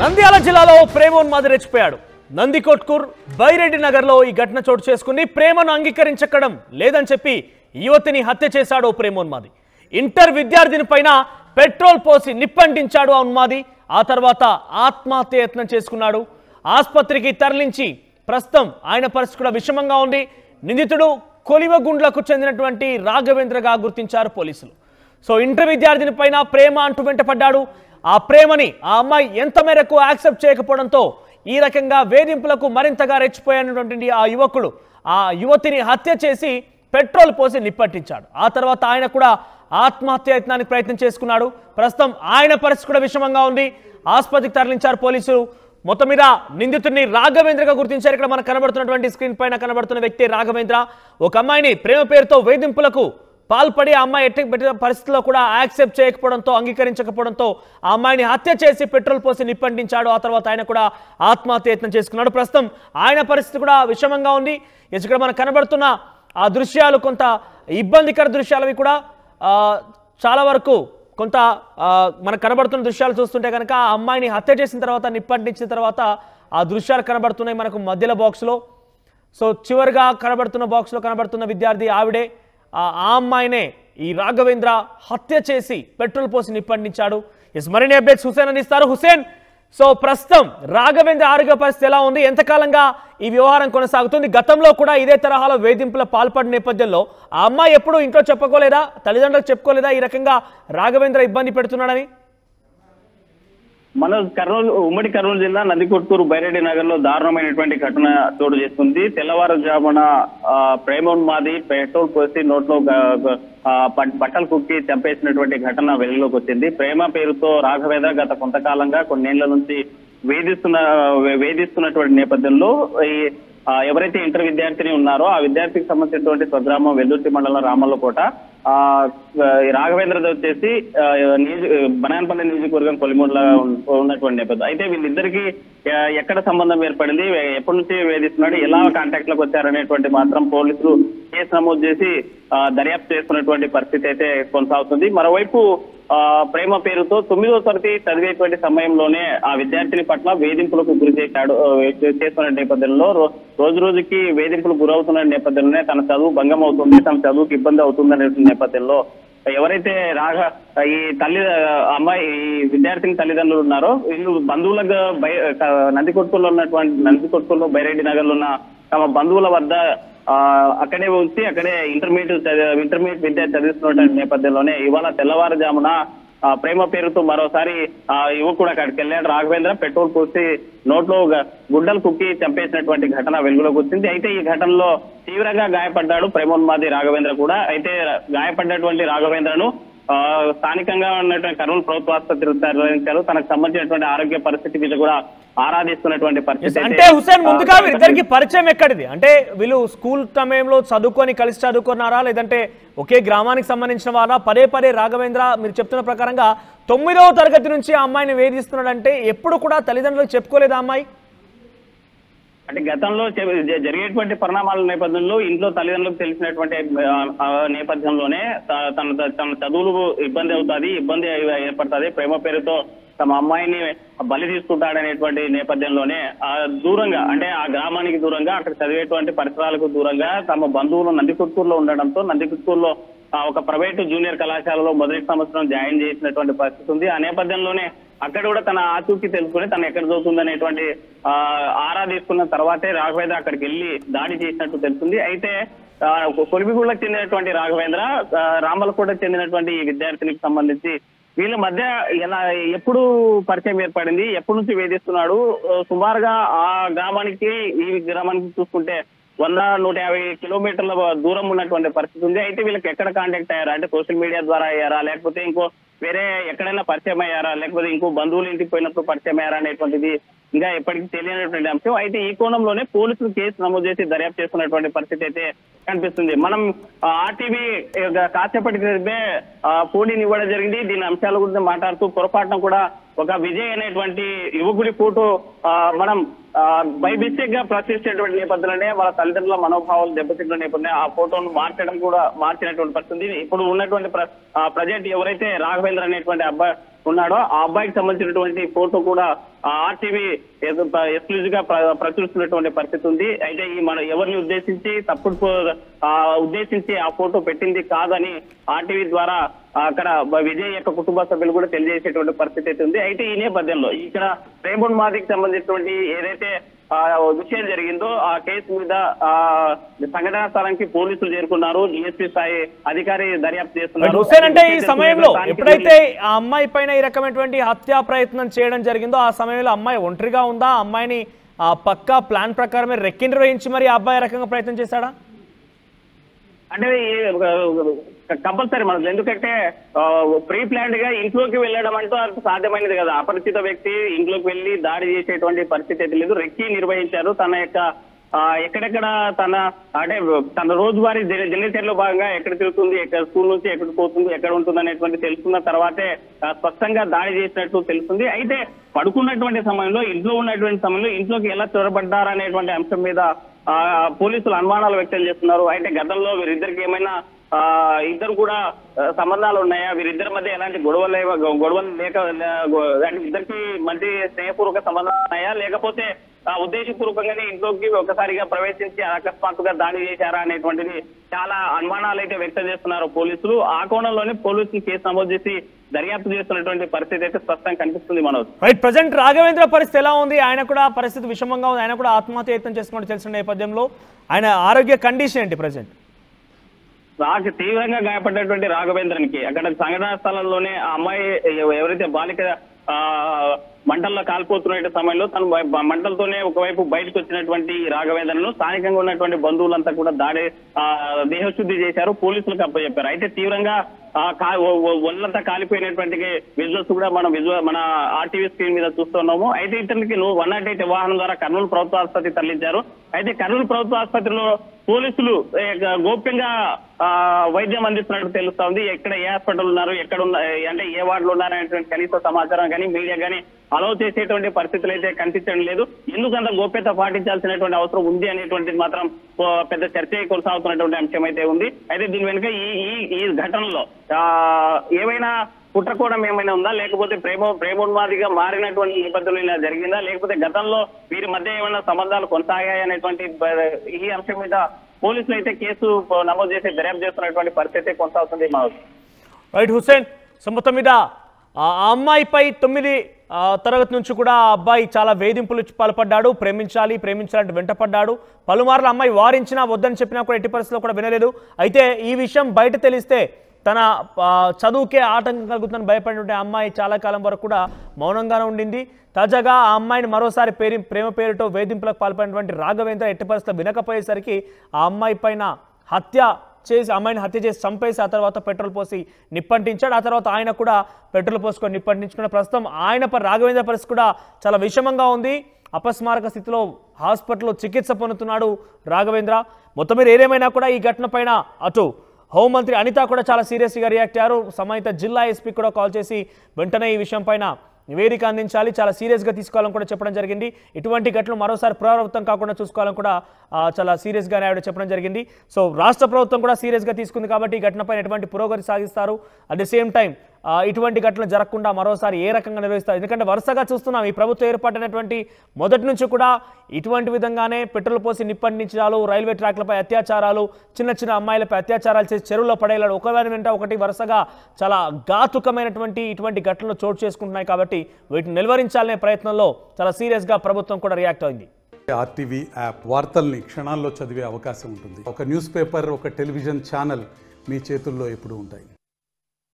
నంద్యాల జిల్లాలో ప్రేమోన్మాది రెచ్చిపోయాడు. నందికొట్కూర్ బైరెడ్డి నగర్ లో ఈ ఘటన చోటు చేసుకుని ప్రేమను అంగీకరించడం లేదని చెప్పి యువతిని హత్య చేశాడు ప్రేమోన్మాది. ఇంటర్ విద్యార్థిని పైన పెట్రోల్ పోసి నిప్పంటించాడు ఆ ఉన్మాది. ఆ తర్వాత ఆత్మహత్య యత్నం చేసుకున్నాడు. ఆసుపత్రికి తరలించి ప్రస్తుతం ఆయన పరిస్థితి కూడా విషమంగా ఉంది. నిందితుడు కొలివగుండ్లకు చెందినటువంటి రాఘవేంద్రగా గుర్తించారు పోలీసులు. సో ఇంటర్ విద్యార్థిని పైన ప్రేమ అంటూ వెంటపడ్డాడు. ఆ ప్రేమని ఆ అమ్మాయి ఎంత మేరకు యాక్సెప్ట్ చేయకపోవడంతో ఈ రకంగా వేధింపులకు మరింతగా రెచ్చిపోయినటువంటి ఆ యువకుడు ఆ యువతిని హత్య చేసి పెట్రోల్ పోసి నిప్పట్టించాడు. ఆ తర్వాత ఆయన కూడా ఆత్మహత్య యత్నానికి ప్రయత్నం చేసుకున్నాడు. ప్రస్తుతం ఆయన పరిస్థితి కూడా విషమంగా ఉంది. ఆసుపత్రికి తరలించారు పోలీసులు. మొత్తం మీద నిందితుడిని రాఘవేంద్రగా గుర్తించారు. ఇక్కడ మనకు కనబడుతున్నటువంటి స్క్రీన్ పైన కనబడుతున్న వ్యక్తి రాఘవేంద్ర. ఒక అమ్మాయిని ప్రేమ పేరుతో వేధింపులకు పాల్పడి ఆ అమ్మాయి ఎట్టి పరిస్థితుల్లో కూడా యాక్సెప్ట్ చేయకపోవడంతో అంగీకరించకపోవడంతో ఆ అమ్మాయిని హత్య చేసి పెట్రోల్ పోసి నిప్పంటించాడు. ఆ తర్వాత ఆయన కూడా ఆత్మహత్య యత్నం చేసుకున్నాడు. ప్రస్తుతం ఆయన పరిస్థితి కూడా విషమంగా ఉంది. ఇక్కడ మనకు కనబడుతున్న ఆ దృశ్యాలు కొంత ఇబ్బందికర దృశ్యాలవి కూడా చాలా వరకు కొంత మనకు కనబడుతున్న దృశ్యాలు చూస్తుంటే కనుక ఆ అమ్మాయిని హత్య చేసిన తర్వాత నిప్పంటించిన తర్వాత ఆ దృశ్యాలు కనబడుతున్నాయి మనకు మధ్యలో బాక్స్లో. సో చివరిగా కనబడుతున్న బాక్స్లో కనబడుతున్న విద్యార్థి ఆవిడే. ఆ అమ్మాయినే ఈ రాఘవేంద్ర హత్య చేసి పెట్రోల్ పోసి నిప్పంటించాడు. మరిన్ని అప్డేట్స్ హుసేన్ అందిస్తారు. హుసేన్, సో ప్రస్తుతం రాఘవేంద్ర ఆరోగ్య పరిస్థితి ఎలా ఉంది? ఎంతకాలంగా ఈ వ్యవహారం కొనసాగుతుంది? గతంలో కూడా ఇదే తరహాలో వేధింపుల పాల్పడిన నేపథ్యంలో ఆ అమ్మాయి ఎప్పుడు ఇంట్లో చెప్పుకోలేదా, తల్లిదండ్రులకు చెప్పుకోలేదా ఈ రకంగా రాఘవేంద్ర ఇబ్బంది పెడుతున్నాడని? ఉమ్మడి కర్నూలు జిల్లా నందికొట్కూరు బైరెడ్డి నగర్ లో దారుణమైనటువంటి ఘటన చోటు చేసుకుంది. తెల్లవారుజామున ప్రేమోన్మాది పెట్రోల్ పోసి నోట్లో బట్టలు కుక్కి చంపేసినటువంటి ఘటన వెలుగులోకి వచ్చింది. ప్రేమ పేరుతో రాఘవేంద్ర గత కొంతకాలంగా కొన్నేళ్ల నుంచి వేధిస్తున్నటువంటి నేపథ్యంలో ఎవరైతే ఇంటర్ విద్యార్థిని ఉన్నారో ఆ విద్యార్థికి సంబంధించినటువంటి స్వగ్రామం వెల్దుర్తి మండలం రామల్లకోట రాఘవేంద్ర వచ్చేసి బనాయనపల్లి నియోజకవర్గం కొలిమూరులో ఉన్నటువంటి నేపథ్యం. అయితే వీళ్ళిద్దరికి ఎక్కడ సంబంధం ఏర్పడింది, ఎప్పటి నుంచి వేధిస్తున్నాడు, ఎలా కాంటాక్ట్ లోకి వచ్చారనేటువంటి మాత్రం పోలీసులు కేసు నమోదు చేసి దర్యాప్తు చేసుకున్నటువంటి పరిస్థితి అయితే కొనసాగుతుంది. మరోవైపు ప్రేమ పేరుతో 9వ తరగతి చదివేటువంటి సమయంలోనే ఆ విద్యార్థిని పట్ల వేధింపులకు గురి చేస్తున్న నేపథ్యంలో రోజు రోజుకి వేధింపులు గురవుతున్న నేపథ్యంలోనే తన చదువు భంగం అవుతుంది, తన చదువుకి ఇబ్బంది అవుతుందనే నేపథ్యంలో ఎవరైతే ఈ అమ్మాయి ఈ విద్యార్థిని తల్లిదండ్రులు ఉన్నారో వీళ్ళు బంధువులకు నందికొట్కూరులో బైరెడ్డి నగర్ లో ఉన్న తమ బంధువుల వద్ద అక్కడే ఉంచి అక్కడే ఇంటర్మీడియట్ విద్య చదివిస్తున్న నేపథ్యంలోనే ఇవాళ తెల్లవారుజామున ప్రేమ పేరుతో మరోసారి ఆ యువకుడు అక్కడికి వెళ్ళాడు. రాఘవేంద్ర పెట్రోల్ పోసి నోట్లో గుడ్డలు కుక్కి చంపేసినటువంటి ఘటన వెలుగులోకి వచ్చింది. అయితే ఈ ఘటనలో తీవ్రంగా గాయపడ్డాడు ప్రేమోన్మాది రాఘవేంద్ర కూడా. అయితే గాయపడ్డటువంటి రాఘవేంద్రను స్థానికంగా ఉన్నటువంటి కర్నూలు ప్రభుత్వ ఆసుపత్రి తరలించారు. తనకు సంబంధించినటువంటి ఆరోగ్య పరిస్థితి మీద కూడా ఆరాధిస్తున్నటువంటి పరిస్థితి. అంటే హుసేన్, ముందుగా వీరిద్దరికి పరిచయం ఎక్కడిది? అంటే వీళ్ళు స్కూల్ సమయంలో కలిసి చదువుకున్నారా, లేదంటే ఒకే గ్రామానికి సంబంధించిన వారా? పదే రాఘవేంద్ర మీరు చెప్తున్న ప్రకారంగా 9వ తరగతి నుంచి ఆ అమ్మాయిని వేధిస్తున్నాడంటే ఎప్పుడు కూడా తల్లిదండ్రులకు చెప్పుకోలేదా అమ్మాయి? అంటే గతంలో జరిగేటువంటి పరిణామాల నేపథ్యంలో ఇంట్లో తల్లిదండ్రులకు తెలిసినటువంటి నేపథ్యంలోనే తన చదువులు ఇబ్బంది ఏర్పడుతుంది, ప్రేమ పేరుతో తమ అమ్మాయిని బలి తీసుకుంటాడనేటువంటి నేపథ్యంలోనే దూరంగా, అంటే ఆ గ్రామానికి దూరంగా, అక్కడ చదివేటువంటి పరిసరాలకు దూరంగా తమ బంధువులు నందికొట్కూరులో ఉండడంతో నందికొట్కూరులో ఒక ప్రైవేటు జూనియర్ కళాశాలలో మొదటి సంవత్సరం జాయిన్ చేసినటువంటి పరిస్థితి ఉంది. ఆ నేపథ్యంలోనే అక్కడ కూడా తన ఆచూకీ తెలుసుకుని తను ఎక్కడ చదువుతుందనేటువంటి ఆరా తీసుకున్న తర్వాతే రాఘవేంద్ర అక్కడికి వెళ్ళి దాడి చేసినట్టు తెలుస్తుంది. అయితే కొలిమిగూడకు చెందినటువంటి రాఘవేంద్ర రామలకోటకు చెందినటువంటి ఈ విద్యార్థినికి సంబంధించి వీళ్ళ మధ్య ఎప్పుడు పరిచయం ఏర్పడింది, ఎప్పటి నుంచి వేధిస్తున్నాడు, సుమారుగా ఆ గ్రామానికి ఈ గ్రామానికి చూసుకుంటే 100-150 కిలోమీటర్ల దూరం ఉన్నటువంటి పరిస్థితి ఉంది. అయితే వీళ్ళకి ఎక్కడ కాంటాక్ట్ అయ్యారా, అంటే సోషల్ మీడియా ద్వారా అయ్యారా, లేకపోతే ఇంకో వేరే ఎక్కడైనా పరిచయం అయ్యారా, లేకపోతే ఇంకో బంధువులు ఇంటికి పోయినప్పుడు పరిచయం అయ్యారా అనేటువంటిది ఇంకా ఎప్పటికీ తెలియనటువంటి అంశం. అయితే ఈ కోణంలోనే పోలీసులు కేసు నమోదు చేసి దర్యాప్తు చేస్తున్నటువంటి పరిస్థితి అయితే కనిపిస్తుంది. మనం ఆర్టీవీ కాసేపటి క్రితమే ఫోటోని ఇవ్వడం జరిగింది. దీని అంశాల గురించి మాట్లాడుతూ పొరపాటున కూడా ఒక విజయ్ అనేటువంటి యువకుడి ఫోటో మనం బై మిస్టేక్ గా ప్రశ్నించేటువంటి నేపథ్యంలోనే వాళ్ళ తల్లిదండ్రుల మనోభావాలు దెబ్బతిన్న నేపథ్యంలో ఆ ఫోటోను మార్చినటువంటి పరిస్థితి. ఇప్పుడు ఉన్నటువంటి ప్రజెంట్ ఎవరైతే రాఘవేంద్ర అనేటువంటి ఉన్నాడో ఆ అబ్బాయికి సంబంధించినటువంటి ఫోటో కూడా ఆర్టీవీ ఎక్స్క్లూజివ్ గా ప్రచురిస్తున్నటువంటి పరిస్థితి ఉంది. అయితే ఈ మన ఎవరిని ఉద్దేశించి ఉద్దేశించి ఆ ఫోటో పెట్టింది కాదని ఆర్టీవీ ద్వారా అక్కడ విజయ్ యొక్క కుటుంబ సభ్యులు కూడా తెలియజేసేటువంటి పరిస్థితి అయితే ఉంది. అయితే ఈ నేపథ్యంలో ఇక్కడ ప్రేమోన్మాదికి సంబంధించినటువంటి ఏదైతే విషయం జరిగిందో ఆ కేసు మీద సంఘటనా స్థలానికి పోలీసులు చేరుకున్నారు. డిఎస్పీ స్థాయి అధికారి దర్యాప్తు చేస్తున్నారు. హుస్సేన్, అంటే ఈ సమయంలో ఎప్పుడైతే ఆ అమ్మాయి పైన ఈ రకమైనటువంటి హత్యా ప్రయత్నం చేయడం జరిగిందో ఆ సమయంలో అమ్మాయి ఒంటరిగా ఉందా? అమ్మాయిని పక్కా ప్లాన్ ప్రకారమే రెక్కి నిర్వహించి మరి ఆ అబ్బాయి రకంగా ప్రయత్నం చేశాడా? అంటే కంపల్సరీ మనకు, ఎందుకంటే ప్రీ ప్లాన్డ్ గా ఇంట్లోకి వెళ్ళడం అంటూ అంత సాధ్యమైనది కదా. అపరిచిత వ్యక్తి ఇంట్లోకి వెళ్ళి దాడి చేసేటువంటి పరిస్థితి అయితే లేదు. రెక్కి నిర్వహించారు. తన యొక్క ఎక్కడెక్కడ తన రోజువారీ దినచర్యలో భాగంగా ఎక్కడ తిరుగుతుంది, ఎక్కడ స్కూల్ నుంచి ఎక్కడ పోతుంది, ఎక్కడ ఉంటుంది అనేటువంటి తెలుసుకున్న తర్వాతే స్పష్టంగా దాడి చేసినట్టు తెలుస్తుంది. అయితే పడుకున్నటువంటి సమయంలో, ఇంట్లో ఉన్నటువంటి సమయంలో ఇంట్లోకి ఎలా చొరబడ్డారనేటువంటి అంశం మీద పోలీసులు అనుమానాలు వ్యక్తం చేస్తున్నారు. అయితే గతంలో వీరిద్దరికి ఏమైనా ఇద్దరు కూడా సంబంధాలు ఉన్నాయా, వీరిద్దరి మధ్య ఎలాంటి గొడవలు లేక ఇద్దరికి మంచి స్నేహపూర్వక సంబంధాలు ఉన్నాయా, లేకపోతే ఉద్దేశపూర్వకంగానే ఇంట్లోకి ఒకసారిగా ప్రవేశించి అకస్మాత్తుగా దాడి చేశారా అనేటువంటిది చాలా అనుమానాలు అయితే వ్యక్తం చేస్తున్నారు పోలీసులు. ఆ కోణంలోనే పోలీసులు కేసు నమోదు చేసి దర్యాప్తు చేస్తున్నటువంటి పరిస్థితి అయితే స్పష్టంగా కనిపిస్తుంది. మనోజ్, రైట్. ప్రజెంట్ రాఘవేంద్ర పరిస్థితి ఎలా ఉంది? ఆయన కూడా పరిస్థితి విషమంగా ఉంది. ఆయన కూడా ఆత్మహత్య యత్నం చేసుకున్నట్టు తెలిసిన నేపథ్యంలో ఆయన ఆరోగ్య కండిషన్ ఏంటి ప్రజెంట్? తీవ్రంగా గాయపడ్డటువంటి రాఘవేంద్రనికి అక్కడ సంఘటనా స్థలంలోనే ఆ అమ్మాయి ఎవరైతే బాలిక మంటల్లో కాలిపోతున్న సమయంలో తను మంటలతోనే ఒకవైపు బయటకు వచ్చినటువంటి రాఘవేంద్రను స్థానికంగా ఉన్నటువంటి బంధువులంతా కూడా దేహశుద్ధి చేశారు, పోలీసులకు అప్పచెప్పారు. అయితే తీవ్రంగా ఒళ్ళంతా కాలిపోయినటువంటి విజువల్స్ కూడా మన ఆర్టీవీ స్క్రీన్ మీద చూస్తున్నాము. అయితే ఇతనికి 108 వాహనం ద్వారా కర్నూలు ప్రభుత్వ ఆసుపత్రికి తరలించారు. అయితే కర్నూలు ప్రభుత్వ ఆసుపత్రిలో పోలీసులు గోప్యంగా వైద్యం అందిస్తున్నట్టు తెలుస్తా ఉంది. ఎక్కడ ఏ హాస్పిటల్ ఉన్నారు, ఎక్కడ అంటే ఏ వార్డులో ఉన్నారనేటువంటి కనీస సమాచారం కానీ మీడియా కానీ అలౌ చేసేటువంటి పరిస్థితులు అయితే కనిపించడం లేదు. ఎందుకంత గోప్యత పాటించాల్సినటువంటి అవసరం ఉంది అనేటువంటిది మాత్రం పెద్ద చర్చ కొనసాగుతున్నటువంటి అంశం అయితే ఉంది. అయితే దీని వెనుక ఈ ఘటనలో ఏమైనా కుట్రకోణం ఏమైనా ఉందా, లేకపోతే ప్రేమోన్మాదిగా మారినటువంటి నేపథ్యంలో ఇలా జరిగిందా, లేకపోతే గతంలో వీరి మధ్య ఏమైనా సంబంధాలు కొనసాగాయి అనేటువంటి ఈ అంశం మీద పోలీసులు అయితే కేసు నమోదు చేసి దర్యాప్తు చేస్తున్నటువంటి పరిస్థితి కొనసాగుతుంది. రైట్ హుస్సేన్, సో మొత్తం మీద ఆ అమ్మాయిపై 9 తరగతి నుంచి కూడా ఆ అబ్బాయి చాలా వేధింపులు పాల్పడ్డాడు. ప్రేమించాలంటే వెంటపడ్డాడు. పలుమార్లు అమ్మాయి వారించినా వద్దని చెప్పినా కూడా ఎట్టి పరిస్థితుల్లో కూడా వినలేదు. అయితే ఈ విషయం బయట తెలిస్తే తన చదువుకే ఆటంకం కలుగుతుందని భయపడినటువంటి అమ్మాయి చాలా కాలం వరకు కూడా మౌనంగానే ఉండింది. తాజాగా ఆ అమ్మాయిని మరోసారి ప్రేమ పేరుతో వేధింపులకు పాల్పడినటువంటి రాఘవేంద్ర ఎట్టి పరిస్థితుల్లో వినకపోయేసరికి ఆ అమ్మాయి పైన అమ్మాయిని హత్య చేసి చంపేసి ఆ తర్వాత పెట్రోల్ పోసి నిప్పంటించాడు. ఆ తర్వాత ఆయన కూడా పెట్రోల్ పోసుకొని నిప్పంటించుకున్న ప్రస్తుతం ఆయనపై రాఘవేంద్ర పరిస్థితి కూడా చాలా విషమంగా ఉంది. అపస్మారక స్థితిలో హాస్పిటల్లో చికిత్స పొందుతున్నాడు రాఘవేంద్ర. మొత్తం మీద ఏదేమైనా కూడా ఈ ఘటన పైన అటు హోంమంత్రి అనిత కూడా చాలా సీరియస్గా రియాక్ట్ అయ్యారు. సంబంధిత జిల్లా ఎస్పీ కూడా కాల్ చేసి వెంటనే ఈ విషయం పైన నివేదిక అందించాలి, చాలా సీరియస్గా తీసుకోవాలని కూడా చెప్పడం జరిగింది. ఇటువంటి ఘటనలు మరోసారి పునరావృతం కాకుండా చూసుకోవాలని కూడా చాలా సీరియస్గా ఆవిడ చెప్పడం జరిగింది. సో రాష్ట్ర ప్రభుత్వం కూడా సీరియస్గా తీసుకుంది కాబట్టి ఈ ఘటనపైన ఎటువంటి పురోగతి సాగిస్తారు, అట్ ది సేమ్ టైం ఇటువంటి ఘటనలు జరగకుండా మరోసారి ఏ రకంగా నిర్వహిస్తారు? ఎందుకంటే వరుసగా చూస్తున్నాం ఈ ప్రభుత్వం ఏర్పాటైనటువంటి మొదటి నుంచి కూడా ఇటువంటి విధంగానే పెట్రోల్ పోసి నిప్పండించాలు, రైల్వే ట్రాక్లపై అత్యాచారాలు, చిన్న అమ్మాయిలపై అత్యాచారాలు చేసి చెరువులో పడేలాడు, ఒకదాని వెంట ఒకటి వరుసగా చాలా ఘాతుకమైనటువంటి ఇటువంటి ఘటనలు చోటు చేసుకుంటున్నాయి. కాబట్టి వీటిని నిలువరించాలనే ప్రయత్నంలో చాలా సీరియస్గా ప్రభుత్వం కూడా రియాక్ట్ అయింది. ఆర్టీవీ యాప్ వార్తల్ని క్షణాల్లో చదివే అవకాశం ఉంటుంది. ఒక న్యూస్ పేపర్, ఒక టెలివిజన్ ఛానల్ మీ చేతుల్లో ఎప్పుడూ ఉంటాయి.